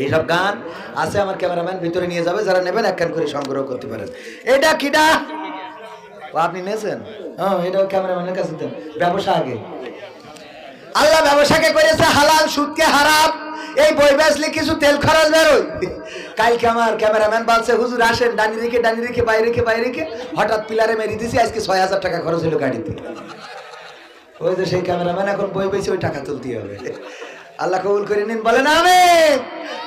এইসব গান আছে আমার ক্যামেরাম্যান ভিতরে নিয়ে যাবে, যারা নেবেন এক কান করে সংগ্রহ করতে পারেন। এটা কিটা আপনি নিয়েছেন? হ্যাঁ, এটা ক্যামেরাম্যানের কাছে দেন। ব্যবসা আগে, আল্লাহ ব্যবসাকে করেছে হালাল, সুদকে হারাম। এই বই বেচলে কিছু তেল খরচ বেরোয়। কালকে আমার ক্যামেরাম্যান বলছে, হুজুর আসেন, ডানি রেখে বাইরে রেখে হঠাৎ পিলারে মেরে দিছি, আজকে ৬,০০০ টাকা খরচ হলো গাড়িতে। ওই যে সেই ক্যামেরাম্যান এখন বই বেশি, ওই টাকা তুলতে হবে। আল্লাহ কবুল করে নিন, বলেন আমিন।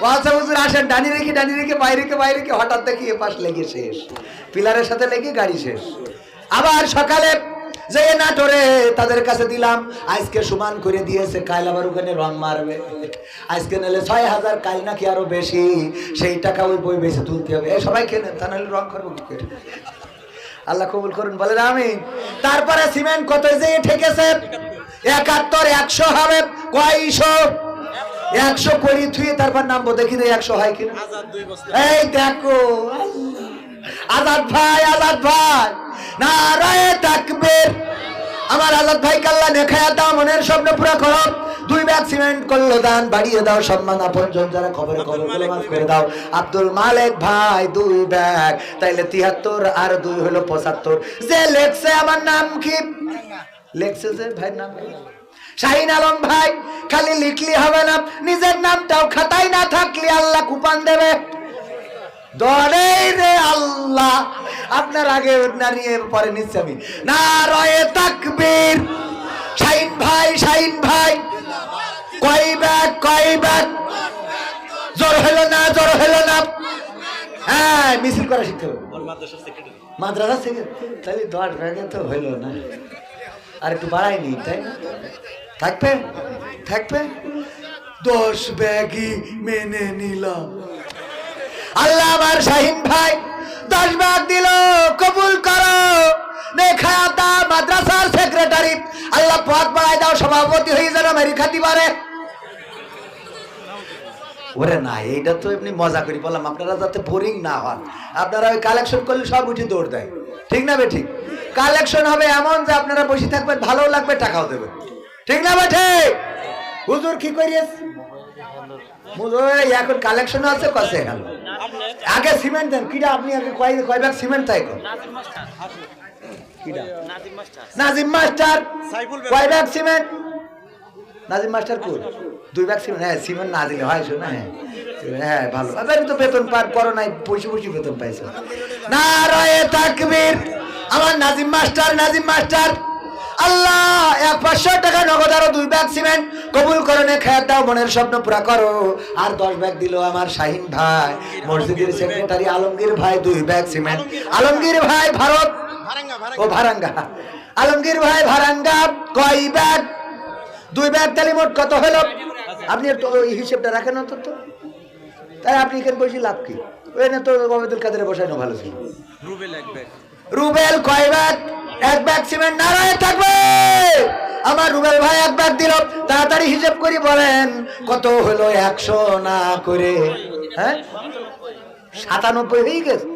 বলছে হুজুর আসেন, ডানি রেখে বাইরে রেখে হঠাৎ দেখি এ পাশ লেগে শেষ, পিলারের সাথে লেগে গাড়ি শেষ। আবার সকালে যে নাটোরে তাদের কাছে দিলাম, আজকে সমান করে দিয়েছে, কাল আবার ওখানে রং মারবে। আজকে নিলে ৬,০০০, কাল নাকি আরো বেশি, সেই টাকা ওই বই বেশি তুলতে হবে। এই সবাই কেনে, তা নাহলে রং করবো কি করে? আল্লাহ কবুল করুন, বলেন আমিন। তারপরে সিমেন্ট কত যে ঠেকেছে, ৭১, ১০০ হবে, কয়শো? ১০০ করি থুয়ে তারপর নামবো, দেখি রে ১০০ হয় কিনা। এই দেখো আজাদ ভাই নারায়ে তাকবীর। আমার আজাদ ভাই কাল্লা নেখায়া দাও, মনের স্বপ্ন পুরো করো। 2 ব্যাগ সিমেন্ট করলো দান, বাড়িয়ে দাও সম্মান আপনজন যারা খবরে মাফ করে দাও। আব্দুল মালিক ভাই 2 ব্যাগ, তাইলে ৭৩ আর 2 হলো ৭৫। যে লেখছে আমার নাম কি লেখছে, যে ভাইয়ের নাম শাহিন আলম ভাই, খালি লিখলি হবে না, নিজের নামটাও খাতায় না থাকলে আল্লাহ কুপান দেবে। দরে রে আল্লাহ, আপনার আগে নিয়ে পরে নিচ্ছে আমি। নারায়ে তাকবীর। শাহিন ভাই কয় ব্যাগ জোর হলো না। হ্যাঁ, মিছিল করা শিখতে হবে মাদ্রাসা থেকে, তাহলে 10 ব্যাগে তো হইল না, আর একটু বাড়াইনি, তাই না? থাকবে 10 ব্যাগই মেনে নিলাম। আল্লাহ আমার শাহিন ভাই 10 ব্যাগ দিল, কবুল করো। নেখায়াতা মাদ্রাসার সেক্রেটারি, আল্লাহ পদ বাড়ায় দাও, সভাপতি হয়ে যেন মেরি খাতি পারে। ওরে না, এইটা তো এমনি মজা করি বললাম, আপনারা যাতে বোরিং না হন। আপনারা ওই কালেকশন করলে সব উঠে দৌড় দেয়, ঠিক না বে ঠিক? কালেকশন হবে এমন যে আপনারা বসে থাকবেন, ভালো লাগবে, টাকাও দেবেন, ঠিক না বে ঠিক? হুজুর কি করিস এখন কালেকশন আছে কসে গেল। আগে সিমেন্ট দেন। কিটা আপনি আগে কয় ব্যাগ সিমেন্ট তাই কর? নাজিম মাস্টার কয় ব্যাগ সিমেন্ট? নাজিম মাস্টার কই? 2 ব্যাগ সিমেন্ট। হ্যাঁ, সিমেন্ট না দিলে হয় শোনা। হ্যাঁ ভালো, আপনি তো বেতন পার করো নাই, পয়সা বেতন পাইছো। নারায়ে তাকবীর। আমার নাজিম মাস্টার আল্লাহ 500 টাকা নগদ, আরো 2 ব্যাগ সিমেন্ট কবুল করনে খেয়াল দাও, মনের স্বপ্ন পুরা করো। আর 10 ব্যাগ দিল আমার শাহিন ভাই, মসজিদের সেক্রেটারি আলমগীর ভাই 2 ব্যাগ সিমেন্ট। আলমগীর ভাই ভারত ও ভারাঙ্গা, আলমগীর ভাই ভারাঙ্গা কয় ব্যাগ? 2 ব্যাগ, তাহলে মোট কত হলো? আপনি একটু হিসেবটা রাখেন তো। তাই আপনি এখানে বসে লাভ কি? ওই না তো ওবায়দুল কাদেরে বসানো ভালো ছিল। রুবেল কয় ব্যাগ? 1 bag cement. নারায়ে তাকবীর। আমার রুবেল ভাই 1 ব্যাগ দিল, তাড়াতাড়ি হিসাব করি বলেন কত হলো? 100 না করে, হ্যাঁ 97 হয়ে গেছে।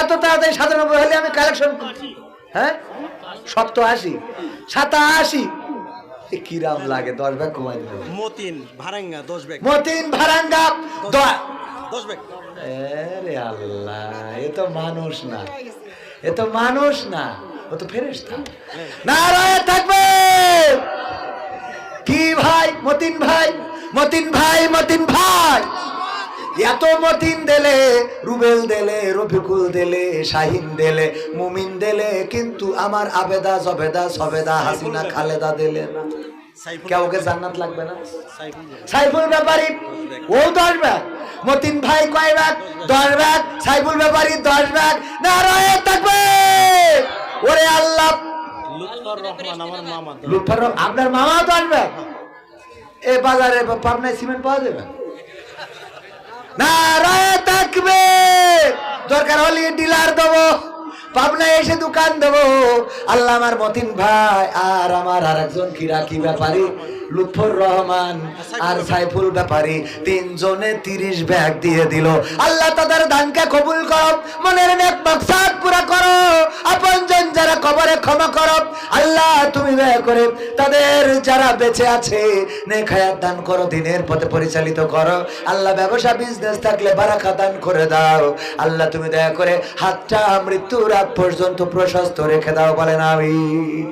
এত তাড়াতাড়ি 97 হলে আমি কালেকশন, হ্যাঁ 87 87 কিরাম লাগে। 10 ব্যাগ কমাই দিতে হবে। মতিন ভারাঙ্গা 10 ব্যাগ। 10 ব্যাগ। আরে আল্লাহ, এ তো মানুষ না, ও তো ফেরেশতা। নারায়ে তাকবীর। কি ভাই? মতিন ভাই এত মতিন দিলে, রুবেল দিলে, রফিকুল দিলে, শাহিন দিলে, মুমিন দিলে, কিন্তু আমার আবেদা জবেদা সবেদা হাসিনা খালেদা দিলে না। কেউকে জান্নাত লাগবে না? সাইফুল ব্যাপারী ও 10 ব্যাগ। মতিন ভাই কয় ব্যাগ? 10 ব্যাগ। সাইফুল ব্যাপারী 10 ব্যাগ। নারায়ে তাকবীর। ওরে আল্লাহ, লুৎফর রহমান আপনার মামা 10 ব্যাগ। এ বাজারে পাবনায় সিমেন্ট পাওয়া যাবে? নারায়ে তাকবীর। দরকার হলে ডিলার দেবো, পাবনায় এসে দোকান দেবো। আল্লাহ আমার মতিন ভাই আর আমার আরেকজন কি ব্যাপারী লুৎফর রহমান আর সাইফুল ব্যাপারী, তিনজনে 30 ব্যাগ দিয়ে দিল। আল্লাহ তাদের দানকে কবুল করো, মনের নেক মাকসাদ পুরা করো, আপনজন যারা কবরে ক্ষমা করো। আল্লাহ তুমি দয়া করে তাদের যারা বেঁচে আছে নেক হায়াত দান করো, দিনের পথে পরিচালিত করো। আল্লাহ ব্যবসা বিজনেস থাকলে বারাকা দান করে দাও। আল্লাহ তুমি দয়া করে হাতটা মৃত্যুর আগ পর্যন্ত প্রশস্ত রেখে দাও, বলেন আমিন।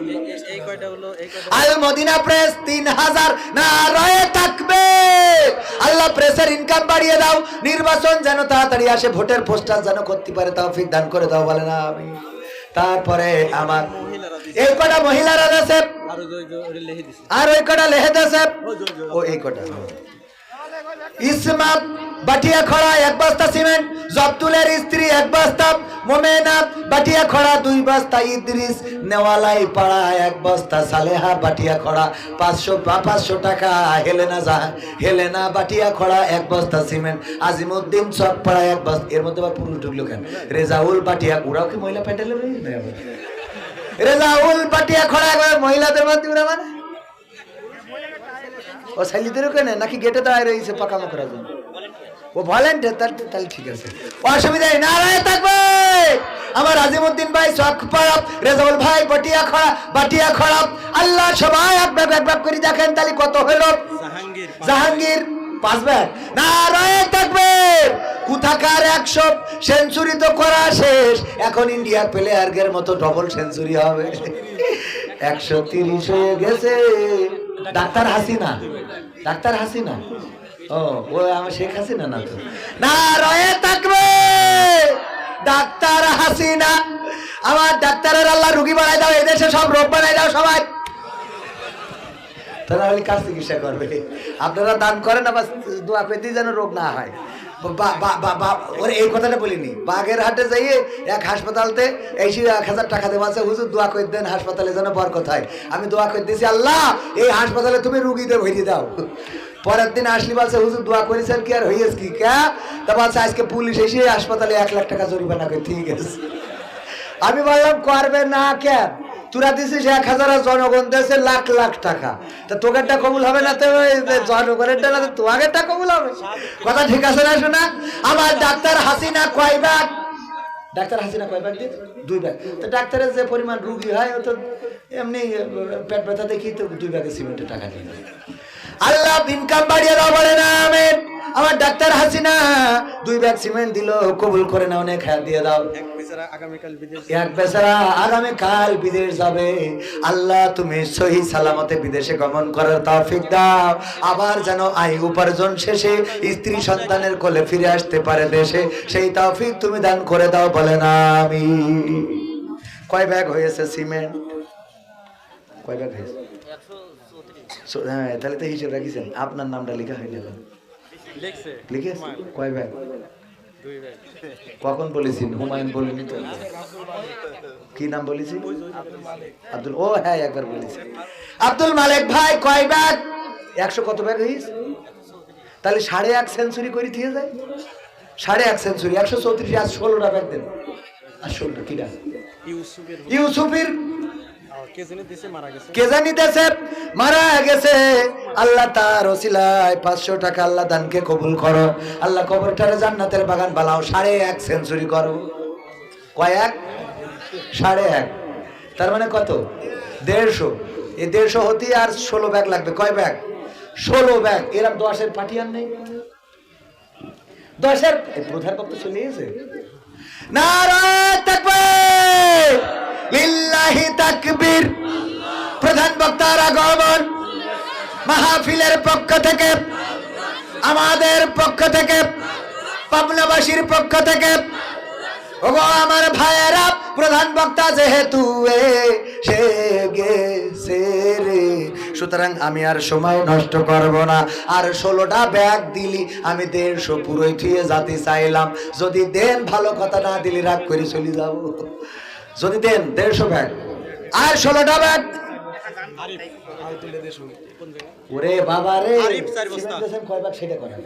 আল মদিনা প্রেস 3000 নারায়ে তাকবীর। আল্লাহ প্রেসের ইনকাম বাড়িয়ে দাও, নির্বাচন যেন তাড়াতাড়ি আসে, ভোটের পোস্টার যেন করতে পারে তৌফিক দান করে দাও, বলেন আমিন। তারপরে আমার এই কটা মহিলারা দেশে আর ওই কটা লেহে দেশে, ও এই কটা ইসমাত বাটিয়া খড়া 1 বস্তা সিমেন্ট, জব্দুলের স্ত্রী 1 বস্তা, মোমেনা বাটিয়া খড়া 2 বস্তা, ইদ্রিস নেওয়ালাই পাড়া 1 বস্তা, সালেহা বাটিয়া খড়া 500 টাকা, হেলেনা বাটিয়া খড়া 1 বস্তা সিমেন্ট, আজিমউদ্দিন চক পাড়া 1 বস্তা। এর মধ্যে আবার পুরুষ ঢুকলো কেন? রেজাউল বাটিয়া, ওরাও কি মহিলা প্যান্ডেলে রেজাউল বাটিয়া খড়া একবার মহিলাদের মধ্যে ওরা মানে ও সাইলিদেরও কেন নাকি গেটে দাঁড়ায় রয়েছে পাকামো করার জন্য? ও ভলেন্টিয়ার, তাহলে ঠিক আছে, অসুবিধা নেই। নারায়ে তাকবীর। আমার আজিমউদ্দিন ভাই চকপাড়া, রেজাউল ভাই বাটিয়া খড়া। আল্লাহ সবাই এক ভাগ করে দেখেন তাহলে কত হলো। জাহাঙ্গীর 5 ব্যাগ। নারায়ে তাকবীর। কোথাকার 100 সেঞ্চুরি তো করা শেষ, এখন ইন্ডিয়ার প্লেয়ারদের মতো ডবল সেঞ্চুরি হবে। 130 হয়ে গেছে। ডাক্তার হাসিনা, ও আমার শেখ হাসিনা না তো। নারায়ে তাকবীর। ডাক্তার হাসিনা, আমার ডাক্তারের আল্লাহ রোগী বানাই দাও, এদেশে সব রোগ বানাই দাও সবাই, তারা হলে কাজ চিকিৎসা করবে। আপনারা দান করেন, আবার দোয়া করে দিয়ে যেন রোগ না হয়। ওরে এই কথাটা বলিনি, বাগেরহাটে যাইয়ে এক হাসপাতালতে এসে 1000 টাকা দেওয়া আছে, হুজুর দোয়া করে দেন হাসপাতালে যেন বরকত হয়। আমি দোয়া করে দিয়েছি, আল্লাহ এই হাসপাতালে তুমি রুগীদের ভরিয়ে দাও। পরের দিন আসলি বলছে, হুজুর দোয়া করেছেন কি আর হয়েছে কি কে? তা বলছে আজকে পুলিশ এসে হাসপাতালে 1 লাখ টাকা জরিমানা করে। ঠিক আছে, আমি বললাম করবে না কেন? তোরা দিছিস 1000, জনগণ দেশে লাখ লাখ টাকা, তা তোকেরটা কবুল হবে না? তো জনগণেরটা না, তোয়াগেরটা কবুল হবে? কথা ঠিক আছে না? শোনা, আমার ডাক্তার হাসিনা কয় ব্যাগ? ডাক্তার হাসিনা কয় ব্যাগ দিয়ে? 2 ব্যাগ। তো ডাক্তারের যে পরিমাণ রুগী হয়, ও তো এমনি পেট ব্যথা দেখি তো 2 ব্যাগে সিমেন্টের টাকা দিয়ে। আল্লাহ ইনকাম বাড়িয়ে দাও, বলে না আমিন। আমার ডাক্তার হাসিনা 2 ব্যাগ সিমেন্ট দিল, কবুল করে নাও, অনেক খেয়াল দিয়ে দাও। এক বেচারা আগামীকাল বিদেশ যাবে। আল্লাহ তুমি সহি সালামতে বিদেশে গমন করার তৌফিক দাও, আবার যেন আয় উপার্জন শেষে স্ত্রী সন্তানের কোলে ফিরে আসতে পারে দেশে, সেই তৌফিক তুমি দান করে দাও, বলে না আমিন। কয় ব্যাগ হয়েছে সিমেন্ট? কয় ব্যাগ হয়েছে? হ্যাঁ, তাহলে তো হিসেব রাখিছেন, আপনার নামটা লেখা হয়ে গেল। লিখেছে কয় ব্যাগ? 2 ব্যাগ। কখন বলেছি? হুমায়ুন বলিনি তো। কি নাম বলেছি? আব্দুল, ও হ্যাঁ একবার বলেছি। আব্দুল মালিক ভাই কয় ব্যাগ? 100 কত ব্যাগ হয়েছে? তাহলে 1.5 সেঞ্চুরি করে দিয়ে যায়। 1.5 সেঞ্চুরি 134, আজ 16টা ব্যাগ দেন। আর 16টা কিরা? ইউসুফের কে জানি দেশে মারা গেছে। আল্লাহ তার ওসিলায় 500 টাকা আল্লাহ দানকে কবুল করো। আল্লাহ কবরটারে জান্নাতের বাগান বানাও। 1.5 সেঞ্চুরি করো। কয়েক? 1.5। তার মানে কত? 150। এই 150 হতে আর 16 ব্যাগ লাগবে। কয় ব্যাগ? 16 ব্যাগ। এরকম 10-এর পাঠিয়ান নেই? 10-এর প্রধান বক্তা চলে গেছে। নারায়ে তাকবীর, লিল্লাহি তাকবীর। প্রধান বক্তার আগমন, মাহফিলের পক্ষ থেকে, আমাদের পক্ষ থেকে, পাবনাবাসীর পক্ষ থেকে, ওগো আমার ভাইয়েরা, প্রধান বক্তা যেহেতু সে গেছে রে, সুতরাং আমি আর সময় নষ্ট করব না। আর 16টা ব্যাগ দিলি, আমি 150 পুরোই থুয়ে যাতে চাইলাম। যদি দেন ভালো, কথা না দিলি রাগ করে চলে যাব। যদি দেন 150 ব্যাগ আর 16টা ব্যাগ। ওরে বাবা রে, সিমেন্ট দেন কয় ব্যাগ সেটা করেন।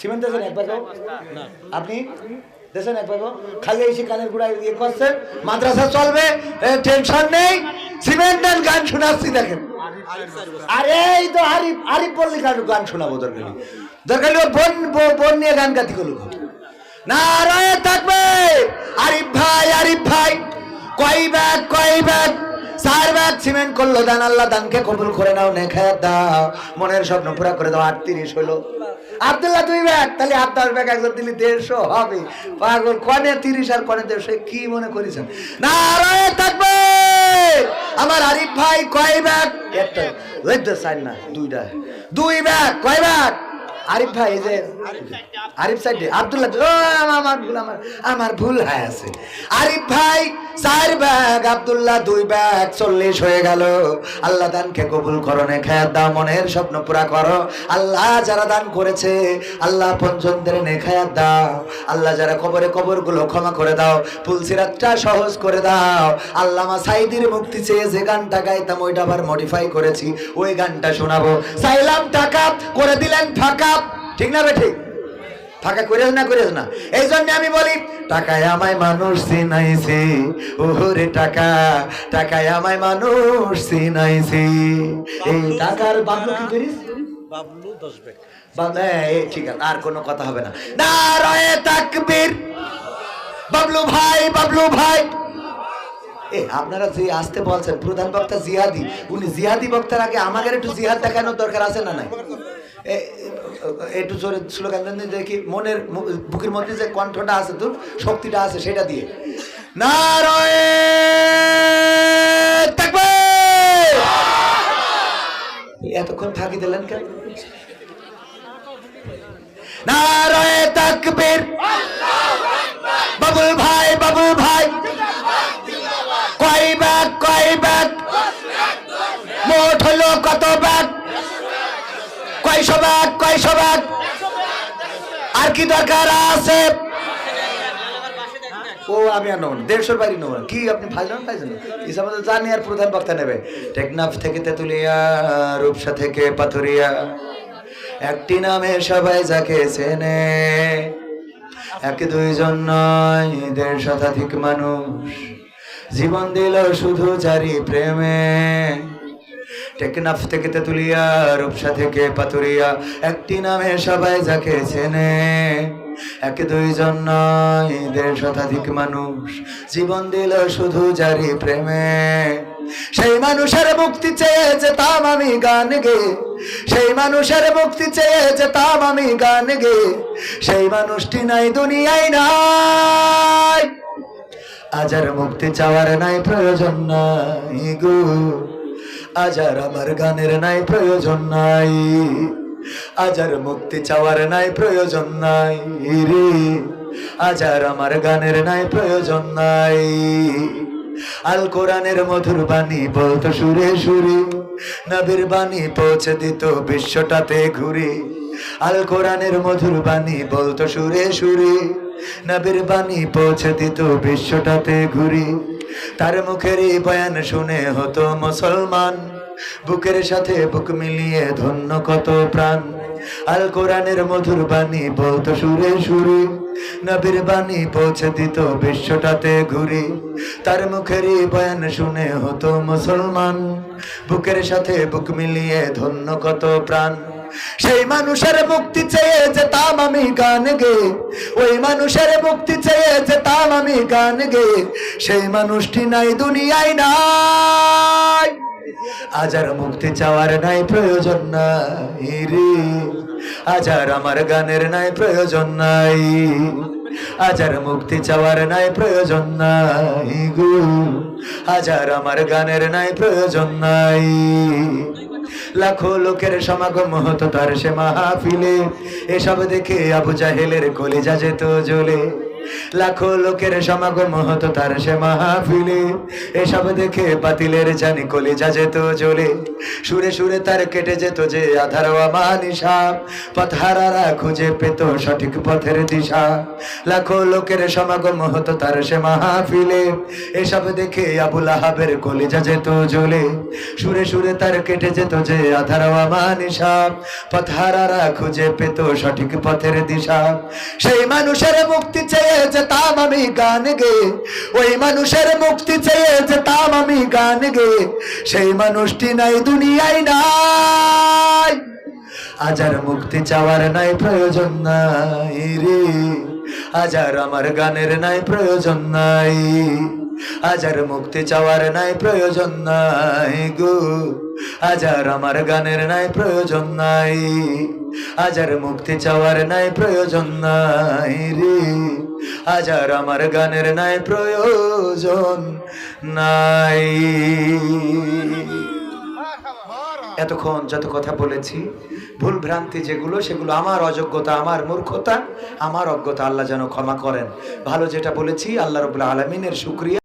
সিমেন্ট দেন 1 ব্যাগ না, আপনি দেন 1 ব্যাগ। খালি এসে কানের গোড়ায় ইয়ে করছেন, মাদ্রাসা চলবে, টেনশন নেই। সিমেন্ট দেন, গান শোনাচ্ছি দেখেন। আরে এই তো আরিফ আরিফ বললি গান শোনাবো দরকার দরকার বোন বোন নিয়ে গান গাতি করলো না রায় থাকবে। আরিফ ভাই কয় ব্যাগ 4 ব্যাগ সিমেন্ট করলো দান, আল্লাহ দানকে কবুল করে নাও, নেখায়াত দাও, মনের স্বপ্ন পুরা করে দাও। 38 হলো। আব্দুল্লাহ 2 ব্যাগ, তাহলে 10 ব্যাগ একজন দিলি 150 হবে। পাগল, কনে 30 আর কনে 150, কি মনে করেছেন? না রায় থাকবে। আমার আরিফ ভাই কয় ব্যাগ? একটা ওই তো সাইড না, 2 ব্যাগ। কয় ব্যাগ? আরিফ ভাই এই যে আরিফ সাইডে আব্দুল্লাহ, আমার ভুল হয়ে আছে। আরিফ ভাই 4 ব্যাগ, আব্দুল্লাহ 2 ব্যাগ, 40 হয়ে গেল। আল্লাহ দানকে কবুল করো, নেখায়াত দাও, মনের স্বপ্ন পুরা করো। আল্লাহ যারা দান করেছে আল্লাহ পঞ্চমদের নেখায়াত দাও। আল্লাহ যারা কবরগুলো ক্ষমা করে দাও, ফুলসিরাতটা সহজ করে দাও। আল্লামা সাইদির মুক্তি চেয়ে যে গানটা গাইতাম ওইটা আবার মডিফাই করেছি, ওই গানটা শোনাবো। চাইলাম টাকা, করে দিলেন ফাঁকা। ঠিক না ঠিক? ফাঁকা করিস না। এই জন্য আমি বলি, টাকায় আমায় মানুষ চিনাইছে, ওরে টাকায় আমায় মানুষ চিনাইছে। এই টাকার বাবলু কি করিস? বাবলু 10 ব্যাগ। ঠিক আছে, আর কোনো কথা হবে না। নারায়ে তাকবীর। বাবলু ভাই আপনারা যে আসতে বলছেন, প্রধান বক্তা জিহাদি, উনি জিহাদি বক্তার আগে আমাদের একটু জিহাদ দেখানোর দরকার আছে না নাই? একটু জোরে স্লোগান দেখি, মনের বুকের মধ্যে যে কণ্ঠটা আছে, তোর শক্তিটা আছে, সেটা দিয়ে নারায়ে তাকবীর। এতক্ষণ ফাঁকি দিলেন কেন? নারায়ে তাকবীর। বাবুল ভাই কয় ব্যাগ? মোট হলো কত ব্যাগ? কয়শো ব্যাগ? আর কি দরকার আছে? ও আমি আর নেব না, 150 বাইরে নেব না। কি আপনি ফাইলেন হিসাব জানি। আর প্রধান বক্তা নেবে টেকনাফ থেকে তেতুলিয়া, রূপসা থেকে পাথুরিয়া, একটি নামে সবাই যাকে চেনে, 1-2 জন নয় 1.5 শতাধিক মানুষ জীবন দিল শুধু জারি প্রেমে। টেকনাফ থেকে তেতুলিয়া, রূপসা থেকে পাথুরিয়া, একটি নামে সবাই যাকে চেনে, 1-2 জন নয় 1.5 শতাধিক মানুষ জীবন দিল শুধু জারি প্রেমে। সেই মানুষের মুক্তি চেয়ে যেতাম আমি গান গে, সেই মানুষের মুক্তি চেয়ে যেতাম আমি গান গে, সেই মানুষটি নাই দুনিয়ায় নাই। আজ আর মুক্তি চাওয়ার নাই প্রয়োজন নাই গো, আজ আর আমার গানের নাই প্রয়োজন নাই, আজ আর মুক্তি চাওয়ার নাই প্রয়োজন নাই রে, আজ আর আমার গানের নাই প্রয়োজন নাই। আল কোরআনের মধুর বাণী বলতো সুরে সুরে, নবীর বাণী পৌঁছে দিত বিশ্বটাতে ঘুরে। আল কোরআনের মধুর বাণী বলতো সুরে সুরে, নবীর বাণী পৌঁছে দিত বিশ্বটাতে ঘুরে। তার মুখের এই বয়ান শুনে হতো মুসলমান, বুকের সাথে বুক মিলিয়ে ধন্য কত প্রাণ। আল কোরআনের মধুর বাণী বলতো সুরে সুরে, নবীর বাণী পৌঁছে দিত বিশ্বটাতে ঘুরে। তার মুখের এই বয়ান শুনে হতো মুসলমান, বুকের সাথে বুক মিলিয়ে ধন্য কত প্রাণ। সেই মানুষের মুক্তি চেয়ে যেতাম আমি গান গে, ওই মানুষের মুক্তি চেয়ে যেতাম আমি গান গে, সেই মানুষটি নাই দুনিয়ায় নাই। আজ আর মুক্তি চাওয়ার নাই প্রয়োজন নাই রে, আজ আর আমার গানের নাই প্রয়োজন নাই, আজ আর মুক্তি চাওয়ার নাই প্রয়োজন নাই গো, আজ আর আমার গানের নাই প্রয়োজন নাই। লাখো লোকের সমাগম হতো তার সে মাহফিলে, এসব দেখে আবু জাহেলের কলিজা যেত জ্বলে। লাখো লোকের সমাগম হতো তার সে মাহফিলে, এসব দেখে বাতিলের জানি কলিজা যেত জ্বলে। সুরে সুরে তার কেটে যেত যে আধার আমানিশা, পথহারারা খুঁজে পেত সঠিক পথের দিশা। লাখো লোকের সমাগম হতো তার সে মাহফিলে, এসব দেখে আবুল আহাবের কলিজা যেত জ্বলে। সুরে সুরে তার কেটে যেত যে আধার আমানিশা, পথহারারা খুঁজে পেত সঠিক পথের দিশা। সেই মানুষের মুক্তি চেয়ে চেয়ে যেতাম আমি গান গেয়ে, ওই মানুষের মুক্তি চেয়ে যেতাম আমি গান গেয়ে, সেই মানুষটি নাই দুনিয়ায় নাই। আজ আর মুক্তি চাওয়ার নাই প্রয়োজন নাই রে, আজ আর আমার গানের নাই প্রয়োজন নাই, আজ আর মুক্তি চাওয়ার নাই প্রয়োজন নাই গো, আজ আর আমার গানের নাই প্রয়োজন নাই, আজ আর মুক্তি চাওয়ার নাই প্রয়োজন নাই রে, আজ আর আমার গানের নাই প্রয়োজন নাই। এতক্ষণ যত কথা বলেছি, ভুল ভ্রান্তি যেগুলো, সেগুলো আমার অযোগ্যতা, আমার মূর্খতা, আমার অজ্ঞতা, আল্লাহ যেন ক্ষমা করেন। ভালো যেটা বলেছি আল্লাহ রাব্বুল আলামিনের শুকরিয়া।